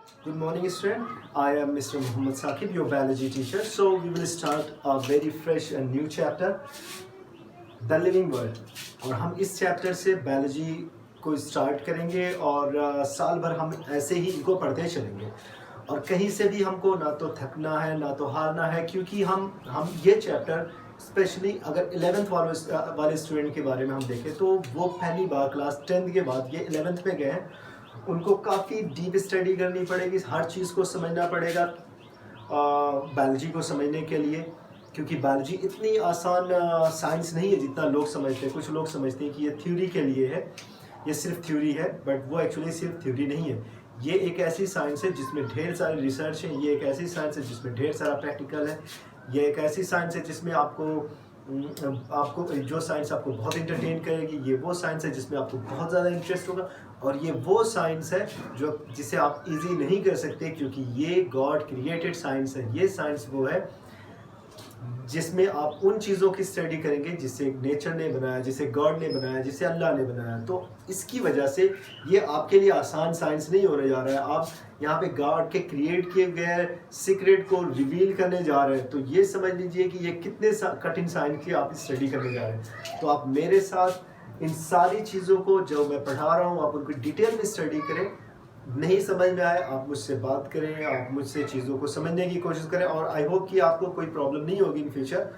Good morning, student. I am Mr. Muhammad Saqib, your biology teacher. So we will start a very fresh and new chapter, The Living World. और हम इस chapter से biology को start करेंगे और साल भर हम ऐसे ही इनको पढ़ते चलेंगे और कहीं से भी हमको ना तो थकना है ना तो हारना है, क्योंकि हम ये चैप्टर स्पेशली अगर 11th वाले स्टूडेंट के बारे में हम देखें तो वो पहली बार क्लास 10th के बाद ये 11th में गए हैं, उनको काफ़ी डीप स्टडी करनी पड़ेगी, हर चीज़ को समझना पड़ेगा बायोलॉजी को समझने के लिए, क्योंकि बायोलॉजी इतनी आसान साइंस नहीं है जितना लोग समझते हैं। कुछ लोग समझते हैं कि ये थ्योरी के लिए है, ये सिर्फ थ्योरी है, बट वो एक्चुअली सिर्फ थ्योरी नहीं है। ये एक ऐसी साइंस है जिसमें ढेर सारी रिसर्च है, ये एक ऐसी साइंस है जिसमें ढेर सारा प्रैक्टिकल है, ये एक ऐसी साइंस है जिसमें आपको जो साइंस आपको बहुत इंटरटेन करेगी, ये वो साइंस है जिसमें आपको बहुत ज़्यादा इंटरेस्ट होगा, और ये वो साइंस है जिसे आप इजी नहीं कर सकते, क्योंकि ये गॉड क्रिएटेड साइंस है। ये साइंस वो है जिसमें आप उन चीज़ों की स्टडी करेंगे जिसे नेचर ने बनाया, जिसे गॉड ने बनाया, जिसे अल्लाह ने बनाया। तो इसकी वजह से ये आपके लिए आसान साइंस नहीं होने जा रहा है। आप यहाँ पे गॉड के क्रिएट किए गए सीक्रेट को रिवील करने जा रहे हैं, तो ये समझ लीजिए कि ये कितने कठिन साइंस की आप स्टडी करने जा रहे हैं। तो आप मेरे साथ इन सारी चीज़ों को जो मैं पढ़ा रहा हूँ आप उनको डिटेल में स्टडी करें। नहीं समझ में आए आप मुझसे बात करें, आप मुझसे चीज़ों को समझने की कोशिश करें, और आई होप कि आपको कोई प्रॉब्लम नहीं होगी इन फ्यूचर।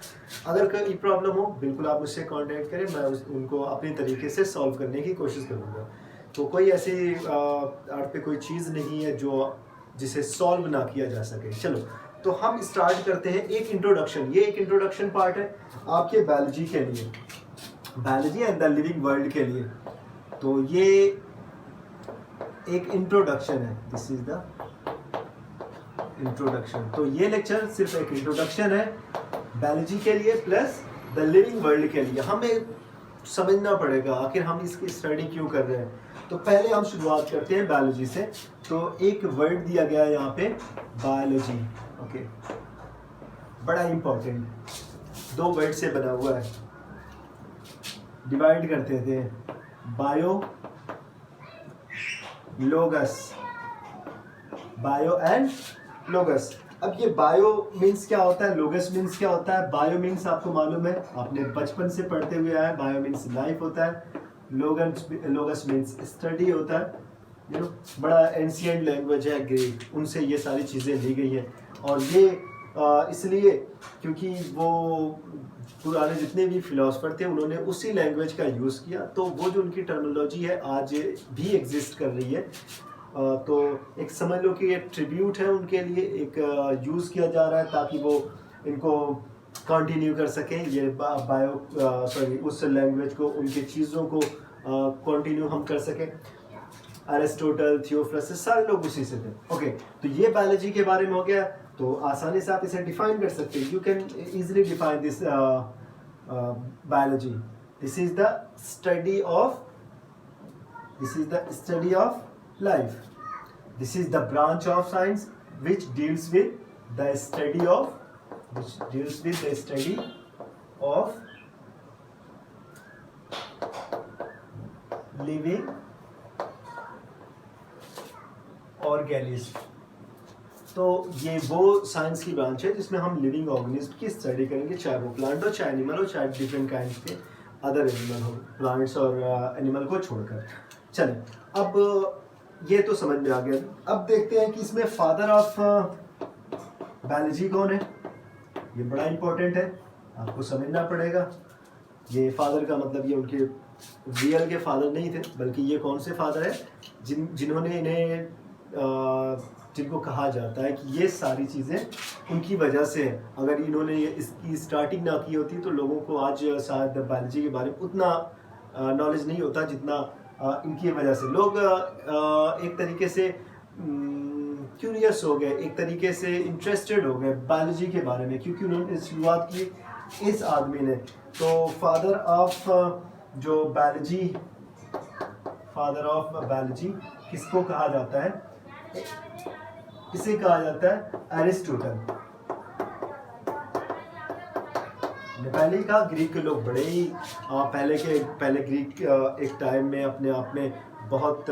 अगर कोई प्रॉब्लम हो बिल्कुल आप मुझसे कांटेक्ट करें, मैं उनको अपने तरीके से सॉल्व करने की कोशिश करूँगा। तो कोई ऐसी आप पे कोई चीज़ नहीं है जिसे सॉल्व ना किया जा सके। चलो तो हम स्टार्ट करते हैं एक इंट्रोडक्शन। ये एक इंट्रोडक्शन पार्ट है आपके बायोलॉजी के लिए, biology and the living world के लिए। तो ये एक इंट्रोडक्शन है, दिस इज द इंट्रोडक्शन। तो ये लेक्चर सिर्फ एक इंट्रोडक्शन है बायोलॉजी के लिए प्लस द लिविंग वर्ल्ड के लिए। हमें समझना पड़ेगा आखिर हम इसकी स्टडी क्यों कर रहे हैं। तो पहले हम शुरुआत करते हैं बायोलॉजी से। तो एक वर्ड दिया गया है यहाँ पे, बायोलॉजी। ओके, बड़ा इंपॉर्टेंट, दो वर्ड से बना हुआ है। डिवाइड करते थे, बायो लोगस, बायो एंड लोगस। अब ये बायो मीन्स क्या होता है, लोगस मीन्स क्या होता है। बायो मीन्स आपको मालूम है, आपने बचपन से पढ़ते हुए आए, बायो मीन्स लाइफ होता है, लोगस मीन्स स्टडी होता है। बड़ा एंशिएंट लैंग्वेज है ग्रीक, उनसे ये सारी चीज़ें ली गई हैं। और ये इसलिए क्योंकि वो पुराने जितने भी फिलोसफर थे उन्होंने उसी लैंग्वेज का यूज़ किया, तो वो जो उनकी टर्मिनोलॉजी है आज भी एग्जिस्ट कर रही है। तो एक समझ लो कि ये ट्रिब्यूट है उनके लिए, एक यूज़ किया जा रहा है ताकि वो इनको कंटिन्यू कर सकें, ये उस लैंग्वेज को, उनकी चीज़ों को कंटिन्यू हम कर सकें। एरिस्टोटल, थियोफ्रस्टस, सारे लोग उसी से थे। ओके, तो ये बायोलॉजी के बारे में हो गया। तो आसानी से आप इसे डिफाइन कर सकते हैं। You can easily define this biology. This is the study of life. This is the branch of science which deals with the study of living organism। तो ये वो साइंस की ब्रांच है जिसमें हम लिविंग ऑर्गेनिज्म की स्टडी करेंगे, चाहे वो प्लांट हो, चाहे एनिमल हो, चाहे डिफरेंट काइंड के अदर एनिमल हो, प्लांट्स और एनिमल को छोड़कर। चलिए, अब ये तो समझ में आ गया। अब देखते हैं कि इसमें फादर ऑफ बायोलॉजी कौन है। ये बड़ा इंपॉर्टेंट है, आपको समझना पड़ेगा। ये फादर का मतलब ये उनके रियल के फादर नहीं थे, बल्कि ये कौन से फादर है जिन्होंने इन्हें जिनको कहा जाता है कि ये सारी चीज़ें उनकी वजह से है। अगर इन्होंने इसकी स्टार्टिंग ना की होती तो लोगों को आज शायद बायोलॉजी के बारे में उतना नॉलेज नहीं होता जितना इनकी वजह से। लोग एक तरीके से क्यूरियस हो गए, एक तरीके से इंटरेस्टेड हो गए बायोलॉजी के बारे में, क्योंकि उन्होंने शुरुआत की इस आदमी ने। तो फादर ऑफ बायोलॉजी किसको कहा जाता है? इसे कहा जाता है एरिस्टोटल। पहले ही कहा, ग्रीक के लोग बड़े ही पहले ग्रीक एक टाइम में अपने आप में बहुत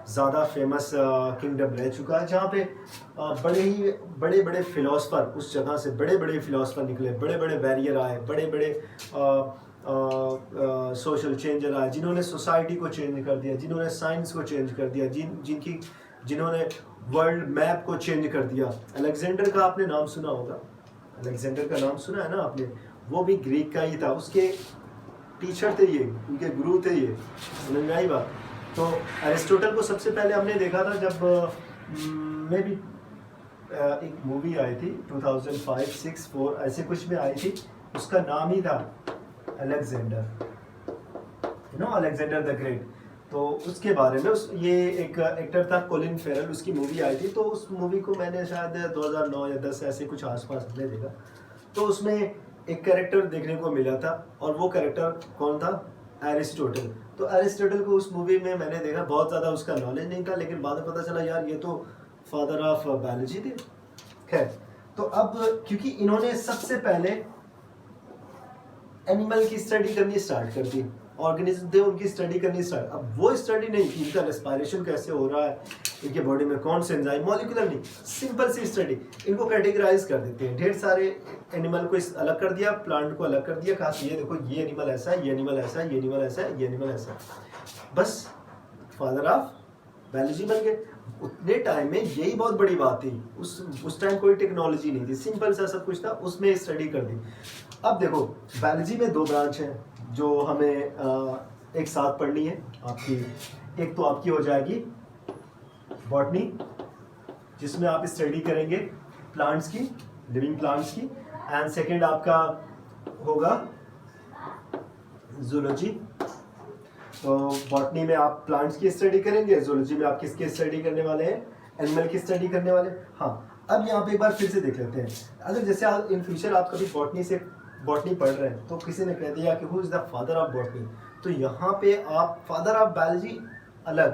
ज़्यादा फेमस किंगडम रह चुका है, जहाँ पे बड़े बड़े फिलोसफर, उस जगह से बड़े बड़े फिलोसफर निकले, बड़े बड़े बैरियर आए, बड़े बड़े सोशल चेंजर आए, जिन्होंने सोसाइटी को चेंज कर दिया, जिन्होंने साइंस को चेंज कर दिया, जिन्होंने वर्ल्ड मैप को चेंज कर दिया। अलेक्जेंडर का आपने नाम सुना होगा, अलेक्जेंडर का नाम सुना है ना आपने, वो भी ग्रीक का ही था, उसके टीचर थे ये, उनके गुरु थे ये, समझ में आई बात। तो एरिस्टोटल को सबसे पहले हमने देखा था जब मे भी एक मूवी आई थी 2005, 6, 4 ऐसे कुछ में आई थी, उसका नाम ही था Alexander, you know, Alexander the great. तो उसके बारे में ये एक एक्टर था कोलिन फेरल, उसकी मूवी आई थी, तो उस मूवी को मैंने शायद 2009 या 10 ऐसे कुछ आसपास हमने देखा। तो उसमें एक कैरेक्टर देखने को मिला था, और वो कैरेक्टर कौन था? एरिस्टोटल। तो एरिस्टोटल को उस मूवी में मैंने देखा, बहुत ज़्यादा उसका नॉलेज नहीं था, लेकिन बाद में पता चला यार ये तो फादर ऑफ बायोलॉजी थे। खैर, तो अब क्योंकि इन्होंने सबसे पहले एनिमल की स्टडी करनी स्टार्ट कर दी, ऑर्गेनिज्म थे उनकी स्टडी करनी स्टार्ट। अब वो स्टडी नहीं कि इनका रेस्पिरेशन कैसे हो रहा है, इनके बॉडी में कौन से एंजाइम, मॉलिक्यूलर नहीं, सिंपल सी स्टडी। इनको कैटेगराइज कर देते हैं, ढेर सारे एनिमल को अलग कर दिया, प्लांट को अलग कर दिया, कहा ये देखो ये एनिमल ऐसा है, ये एनिमल ऐसा है, ये एनिमल ऐसा है, ये एनिमल ऐसा है, बस फादर ऑफ बायोलॉजी बन गए। उतने टाइम में यही बहुत बड़ी बात थी, उस टाइम कोई टेक्नोलॉजी नहीं थी, सिंपल सा सब कुछ था, उसमें स्टडी कर दी। अब देखो बायोलॉजी में 2 ब्रांच हैं जो हमें एक साथ पढ़नी है आपकी। एक तो आपकी हो जाएगी बॉटनी, जिसमें आप स्टडी करेंगे प्लांट्स की, लिविंग प्लांट्स की, एंड सेकंड आपका होगा जूलॉजी। तो बॉटनी में आप प्लांट्स की स्टडी करेंगे, जूलॉजी में आप किसकी स्टडी करने वाले हैं? एनिमल की स्टडी करने वाले। हाँ, अब यहाँ पे एक बार फिर से देख लेते हैं। अगर जैसे इन फ्यूचर आप कभी बॉटनी पढ़ रहे हैं, तो किसी ने कह दिया कि who is the father of botany, तो यहाँ पे आप फादर ऑफ बायोलॉजी अलग,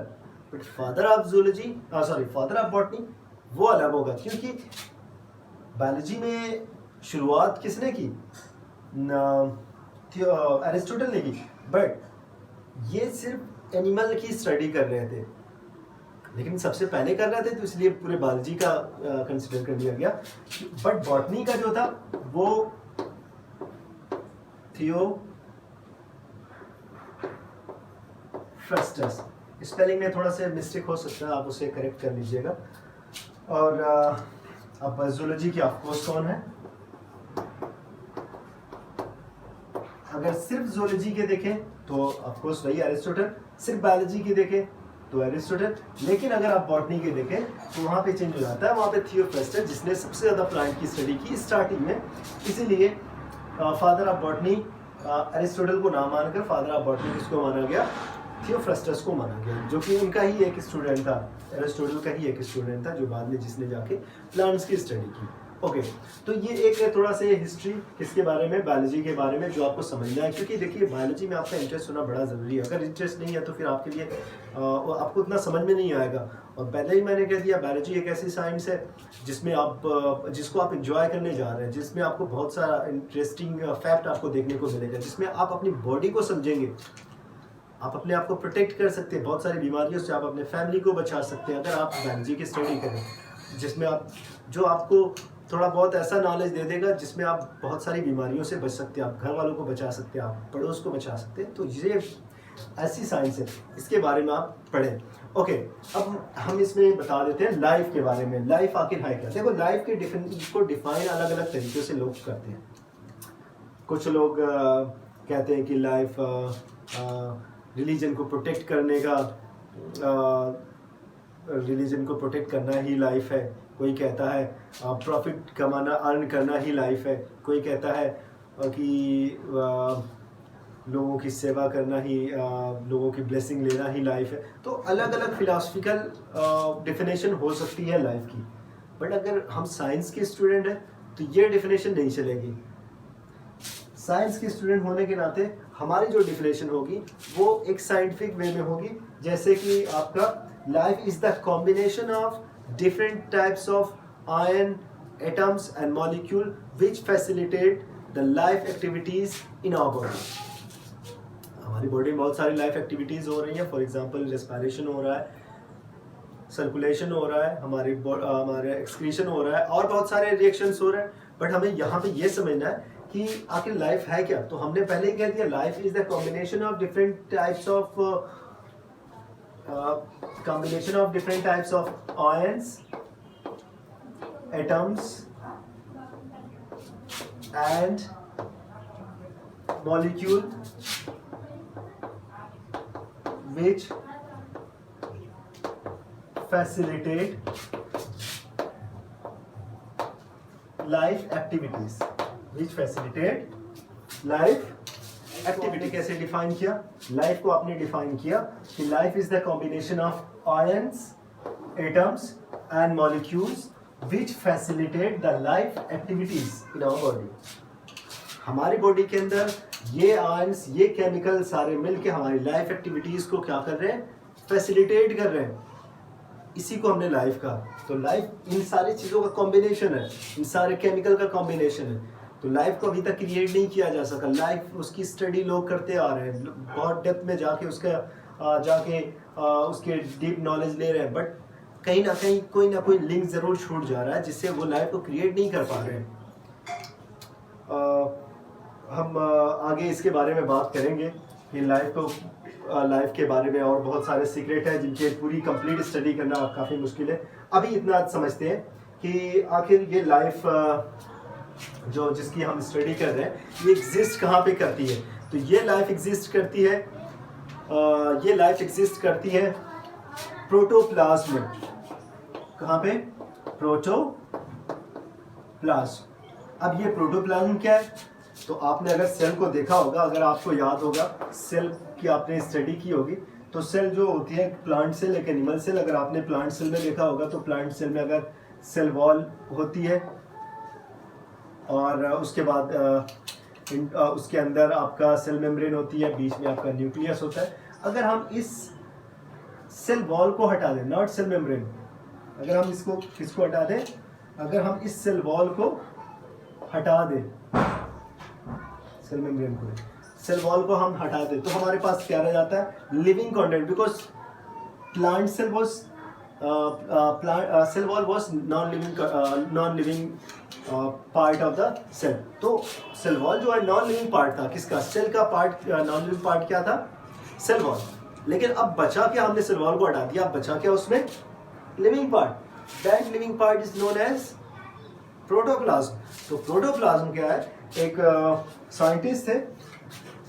but father of zoology, father of botany वो अलग होगा, क्योंकि बायोलॉजी में शुरुआत किसने की? एरिस्टोटल ने की, बट ये सिर्फ एनिमल की स्टडी कर रहे थे, लेकिन सबसे पहले कर रहे थे, तो इसलिए पूरे बायोलॉजी का कंसिडर कर लिया गया। बट बॉटनी का जो था वो थियोफ्रास्टस, स्पेलिंग में थोड़ा सा मिस्टेक हो सकता है, आप उसे करेक्ट कर लीजिएगा। और अब जूलॉजी की ऑफकोर्स कौन है? अगर सिर्फ जूलॉजी के देखें तो ऑफकोर्स वही एरिस्टोटल, सिर्फ बायोलॉजी की देखें तो एरिस्टोटल, लेकिन अगर आप बॉटनी के देखें तो वहाँ पे चेंज हो जाता है, वहाँ पे थियोफ्रास्टस जिसने सबसे ज़्यादा प्लांट की स्टडी की स्टार्टिंग में, इसीलिए फादर ऑफ बॉटनी एरिस्टोटल को ना मानकर फादर ऑफ बॉटनी किसको माना गया? थियोफ्रास्टस को माना गया, जो कि उनका ही एक स्टूडेंट था, एरिस्टोटल का ही एक स्टूडेंट था, जो बाद में जिसने जाके प्लांट्स की स्टडी की। ओके, तो ये एक थोड़ा सा हिस्ट्री किसके बारे में? बायोलॉजी के बारे में, जो आपको समझना है, क्योंकि देखिए बायोलॉजी में आपका इंटरेस्ट होना बड़ा ज़रूरी है। अगर इंटरेस्ट नहीं है तो फिर आपके लिए आपको उतना समझ में नहीं आएगा। और पहले ही मैंने कह दिया, बायोलॉजी एक ऐसी साइंस है जिसमें जिसको आप इंजॉय करने जा रहे हैं, जिसमें आपको बहुत सारा इंटरेस्टिंग फैक्ट आपको देखने को मिलेगा, जिसमें आप अपनी बॉडी को समझेंगे, आप अपने आप को प्रोटेक्ट कर सकते हैं, बहुत सारी बीमारियों से आप अपने फैमिली को बचा सकते हैं अगर आप बायोलॉजी की स्टडी करें, जिसमें आपको थोड़ा बहुत ऐसा नॉलेज दे देगा जिसमें आप बहुत सारी बीमारियों से बच सकते हैं, आप घर वालों को बचा सकते हैं, आप पड़ोस को बचा सकते हैं। तो ये ऐसी साइंस है, इसके बारे में आप पढ़ें। ओके, अब हम इसमें बता देते हैं लाइफ के बारे में। लाइफ आखिर है क्या? देखो, लाइफ के डिफाइन अलग अलग तरीके से लोग करते हैं। कुछ लोग कहते हैं कि लाइफ रिलीजन को प्रोटेक्ट करने का, रिलीजन को प्रोटेक्ट करना ही लाइफ है। कोई कहता है प्रॉफिट कमाना, अर्न करना ही लाइफ है। कोई कहता है कि लोगों की सेवा करना ही, लोगों की ब्लेसिंग लेना ही लाइफ है। तो अलग अलग फिलॉसफिकल डेफिनेशन हो सकती है लाइफ की, बट अगर हम साइंस के स्टूडेंट हैं तो ये डेफिनेशन नहीं चलेगी। साइंस के स्टूडेंट होने के नाते हमारी जो डेफिनेशन होगी वो एक साइंटिफिक वे में होगी, जैसे कि आपका life is the combination of different types of ion atoms and molecule which facilitate the life activities in our body। हमारी बॉडी में बहुत सारी लाइफ एक्टिविटीज हो रही हैं। फॉर एग्जांपल रेस्पिरेशन हो रहा है, सर्कुलेशन हो रहा है, हमारे एक्सक्रीशन हो रहा है और बहुत सारे रिएक्शंस हो रहे हैं, बट हमें यहाँ पे ये समझना है कि आखिर लाइफ है क्या। तो हमने पहले ही कह दिया, life is the combination of different types of ions, atoms and molecule which facilitate life activities, कैसे डिफाइन किया लाइफ को? आपने डिफाइन किया कि life is the combination of ions, atoms and molecules which facilitate the life activities in our body। हमारी body के अंदर ये आयंस, ये केमिकल सारे मिलके हमारी लाइफ एक्टिविटीज को क्या कर रहे हैं? फैसिलिटेट कर रहे हैं। इसी को हमने लाइफ कहा। तो लाइफ इन सारी चीज़ों का कॉम्बिनेशन है, इन सारे केमिकल का कॉम्बिनेशन है। तो लाइफ को अभी तक क्रिएट नहीं किया जा सका। लाइफ उसकी स्टडी लोग करते आ रहे हैं, बहुत डेप्थ में जाके उसके डीप नॉलेज ले रहे हैं, बट कहीं ना कहीं कोई ना कोई लिंक ज़रूर छूट जा रहा है जिससे वो लाइफ को क्रिएट नहीं कर पा रहे हैं। हम आगे इसके बारे में बात करेंगे कि लाइफ के बारे में और बहुत सारे सीक्रेट हैं जिनके पूरी कंप्लीट स्टडी करना काफ़ी मुश्किल है। अभी इतना समझते हैं कि आखिर ये लाइफ जिसकी हम स्टडी कर रहे हैं ये एग्जिस्ट कहाँ पे करती है। तो ये लाइफ एग्जिस्ट करती है प्रोटोप्लाज्म में। कहाँ पे? प्रोटोप्लाज्म। अब ये प्रोटोप्लाज्म क्या है? तो आपने अगर सेल को देखा होगा, अगर आपको याद होगा, सेल की आपने स्टडी की होगी, तो सेल जो होती है प्लांट सेल, एक एनिमल सेल, अगर आपने प्लांट सेल में देखा होगा तो प्लांट सेल में अगर सेल वॉल होती है और उसके बाद उसके अंदर आपका सेल मेम्ब्रेन होती है, बीच में आपका न्यूक्लियस होता है। अगर हम इस सेल वॉल को हटा दें, नॉट सेल मेम्ब्रेन, अगर हम किसको हटा दें, अगर हम इस सेल वॉल को हटा दें, सेल मेम्ब्रेन को, सेल वॉल को हम हटा दें, तो हमारे पास क्या रह जाता है? Living content. Because plant cell was cell wall was non living part of the cell. तो सेल वॉल जो है नॉन लिविंग पार्ट था, किसका? सेल का पार्ट। नॉन लिविंग पार्ट क्या था? Cell wall. लेकिन अब बचा क्या? हमने सेल वॉल को हटा दिया, अब बचा क्या उसमें? Living part. That living part is known as protoplasm. तो प्रोटोप्लाज्म क्या है? एक साइंटिस्ट थे,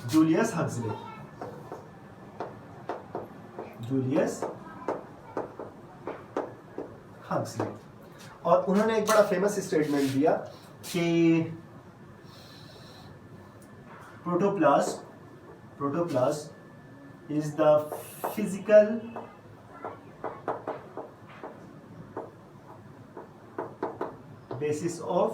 जूलियस हक्सले, और उन्होंने एक बड़ा फेमस स्टेटमेंट दिया कि protoplasm is the physical basis of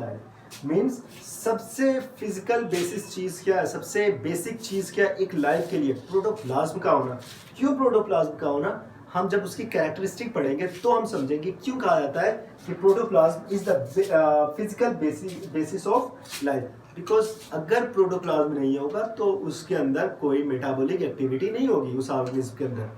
life। Means सबसे फिजिकल बेसिस चीज क्या है, सबसे बेसिक चीज क्या है एक लाइफ के लिए? प्रोटोप्लाज्म का होना। क्यों प्रोटोप्लाज्म का होना? हम जब उसकी कैरेक्टरिस्टिक पढ़ेंगे तो हम समझेंगे क्यों कहा जाता है कि protoplasm is the physical basis of life. Because अगर प्रोटोप्लाज्म नहीं होगा तो उसके अंदर कोई मेटाबॉलिक एक्टिविटी नहीं होगी उस ऑर्गेनिज्म के अंदर।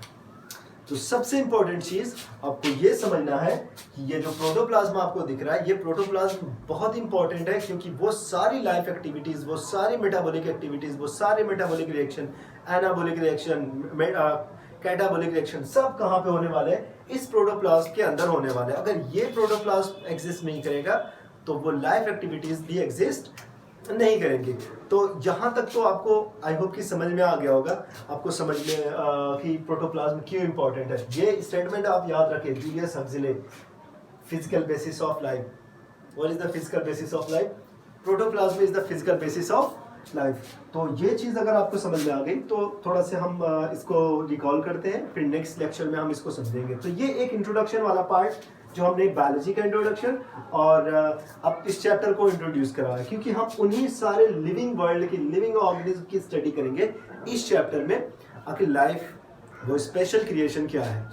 तो सबसे इंपॉर्टेंट चीज आपको ये समझना है कि ये जो प्रोटोप्लाज्म आपको दिख रहा है, ये प्रोटोप्लाज्म बहुत इंपॉर्टेंट है, क्योंकि वो सारी लाइफ एक्टिविटीज, वो सारी मेटाबॉलिक एक्टिविटीज, वो सारे metabolic reaction, anabolic reaction, catabolic reaction, सब कहाँ पे होने वाले हैं? इस प्रोटोप्लाज्म के अंदर होने वाले हैं। अगर ये प्रोटोप्लाज्म एग्जिस्ट नहीं करेगा तो वो लाइफ एक्टिविटीज भी एग्जिस्ट नहीं करेंगे। तो यहाँ तक तो आपको आई होप कि समझ में आ गया होगा, आपको समझ में कि प्रोटोप्लाज्म क्यों इंपॉर्टेंट है। ये स्टेटमेंट आप याद रखें, Julius Huxley, physical basis of life. What is the physical basis of life? Protoplasm is the physical basis of life. तो ये चीज़ अगर आपको समझ में आ गई तो थोड़ा से हम इसको रिकॉल करते हैं, फिर नेक्स्ट लेक्चर में हम इसको समझेंगे। तो ये एक इंट्रोडक्शन वाला पार्ट जो हमने बायोलॉजी का इंट्रोडक्शन और अब इस चैप्टर को इंट्रोड्यूस करा है, क्योंकि हम उन्हीं सारे लिविंग वर्ल्ड की, लिविंग ऑर्गेनिज्म की स्टडी करेंगे इस चैप्टर में। आखिर लाइफ, वो स्पेशल क्रिएशन क्या है,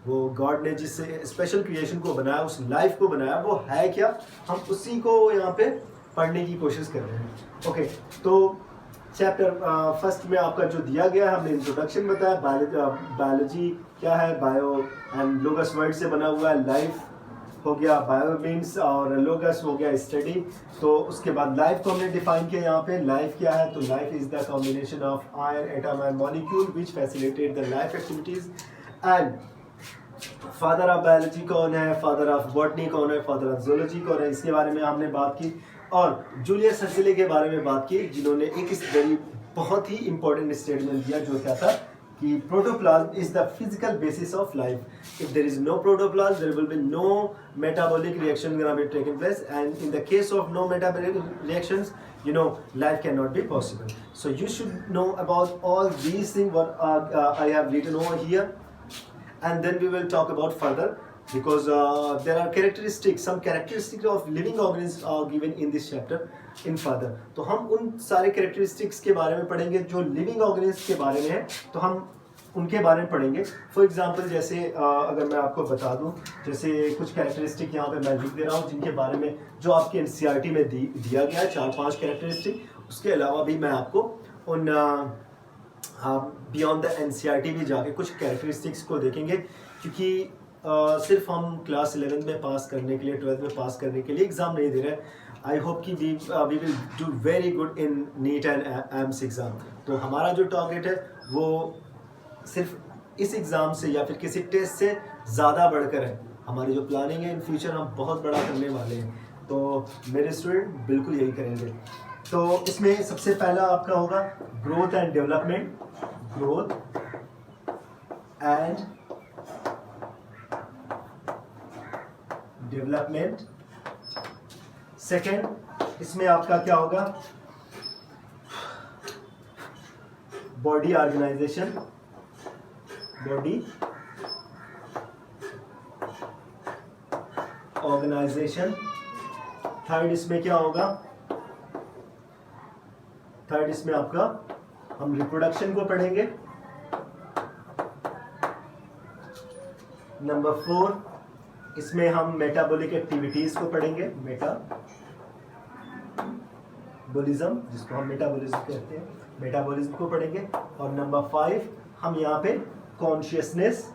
वो गॉड ने जिस स्पेशल क्रिएशन को बनाया, उस लाइफ को बनाया, वो है क्या, हम उसी को यहाँ पे पढ़ने की कोशिश कर रहे हैं। ओके, तो चैप्टर फर्स्ट में आपका जो दिया गया है, हमने इंट्रोडक्शन बताया, बायोलॉजी क्या है, बायो एंड लोगस वर्ड से बना हुआ है, लाइफ हो गया, बायो मीन्स और लोगस हो गया स्टडी। तो उसके बाद लाइफ को हमने डिफाइन किया यहाँ पे। लाइफ क्या है, तो life is the combination of ion atom and molecule which facilitate the life activities. And father of biology कौन है, फादर ऑफ बॉटनी कौन है, फादर ऑफ जूलॉजी कौन है, इसके बारे में हमने बात की। और जूलियस हक्सले के बारे में बात की, जिन्होंने एक इस बड़ी बहुत ही इंपॉर्टेंट स्टेटमेंट दिया, जो क्या था कि protoplasm is the physical basis of life. If there is no protoplasm there will be no metabolic reaction gonna be taking place, and in the case of no metabolic reactions, you know, life cannot be possible. So you should know about all these things what I have written over here, and then we will talk about further, because there are characteristics, some characteristics of living organisms are given in this chapter in further. तो हम उन सारे characteristics के बारे में पढ़ेंगे जो living organisms के बारे में है, तो हम उनके बारे में पढ़ेंगे। फॉर एग्जांपल जैसे अगर मैं आपको बता दूं, जैसे कुछ कैरेक्टरिस्टिक यहाँ पे मैं लिख दे रहा हूँ, जिनके बारे में जो आपके एनसीईआरटी में दिया गया है, 4-5 कैरेक्टरिस्टिक। उसके अलावा भी मैं आपको उन बियॉन्ड द एनसीईआरटी भी जाके कुछ कैरेक्टरिस्टिक्स को देखेंगे, क्योंकि सिर्फ हम क्लास 11 में पास करने के लिए, 12th में पास करने के लिए एग्ज़ाम नहीं दे रहे हैं। आई होप कि we will do very good in NEET and AIIMS exam. तो हमारा जो टारगेट है वो सिर्फ इस एग्ज़ाम से या फिर किसी टेस्ट से ज़्यादा बढ़कर है। हमारी जो प्लानिंग है इन फ्यूचर हम बहुत बड़ा करने वाले हैं, तो मेरे स्टूडेंट बिल्कुल यही करेंगे। तो इसमें सबसे पहला आपका होगा growth and development, growth and development. Second, इसमें आपका क्या होगा, body organisation, body organisation. Third इसमें क्या होगा, थर्ड इसमें आपका हम रिप्रोडक्शन को पढ़ेंगे। नंबर 4 इसमें हम मेटाबॉलिक एक्टिविटीज को पढ़ेंगे, मेटाबॉलिज्म, जिसको हम मेटाबॉलिज्म कहते हैं, मेटाबॉलिज्म को पढ़ेंगे। और नंबर 5 हम यहाँ पे कॉन्शियसनेस,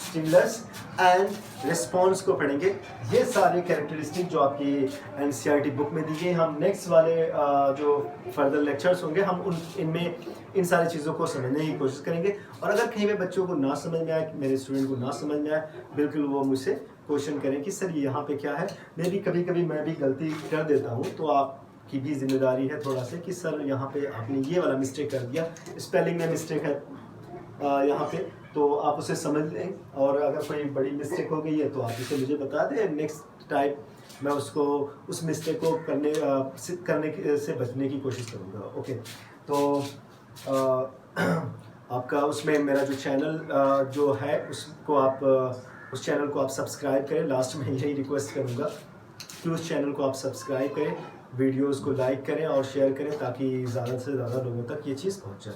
स्टिमुलस एंड रिस्पॉन्स को पढ़ेंगे। ये सारे कैरेक्टरिस्टिक जो आपकी एनसीईआरटी बुक में दी गई, हम नेक्स्ट वाले जो फर्दर लेक्चर्स होंगे हम इनमें इन सारी चीज़ों को समझने की कोशिश करेंगे। और अगर कहीं पे बच्चों को ना समझ में आए, मेरे स्टूडेंट को ना समझ में आए, बिल्कुल वो मुझसे क्वेश्चन करें कि सर यहाँ पे क्या है। मैं भी कभी मैं भी गलती कर देता हूँ, तो आपकी भी जिम्मेदारी है थोड़ा सा कि सर यहाँ पे आपने ये वाला मिस्टेक कर दिया, स्पेलिंग में मिस्टेक है यहाँ पे, तो आप उसे समझ लें। और अगर कोई बड़ी मिस्टेक हो गई है तो आप इसे मुझे बता दें, नेक्स्ट टाइम मैं उसको उस मिस्टेक को करने से बचने की कोशिश करूँगा। ओके, तो आपका उसमें मेरा जो चैनल जो है उसको आप उस चैनल को आप सब्सक्राइब करें। लास्ट में यही रिक्वेस्ट करूँगा कि उस चैनल को आप सब्सक्राइब करें, वीडियोस को लाइक करें और शेयर करें, ताकि ज़्यादा से ज़्यादा लोगों तक ये चीज़ पहुँच जाए।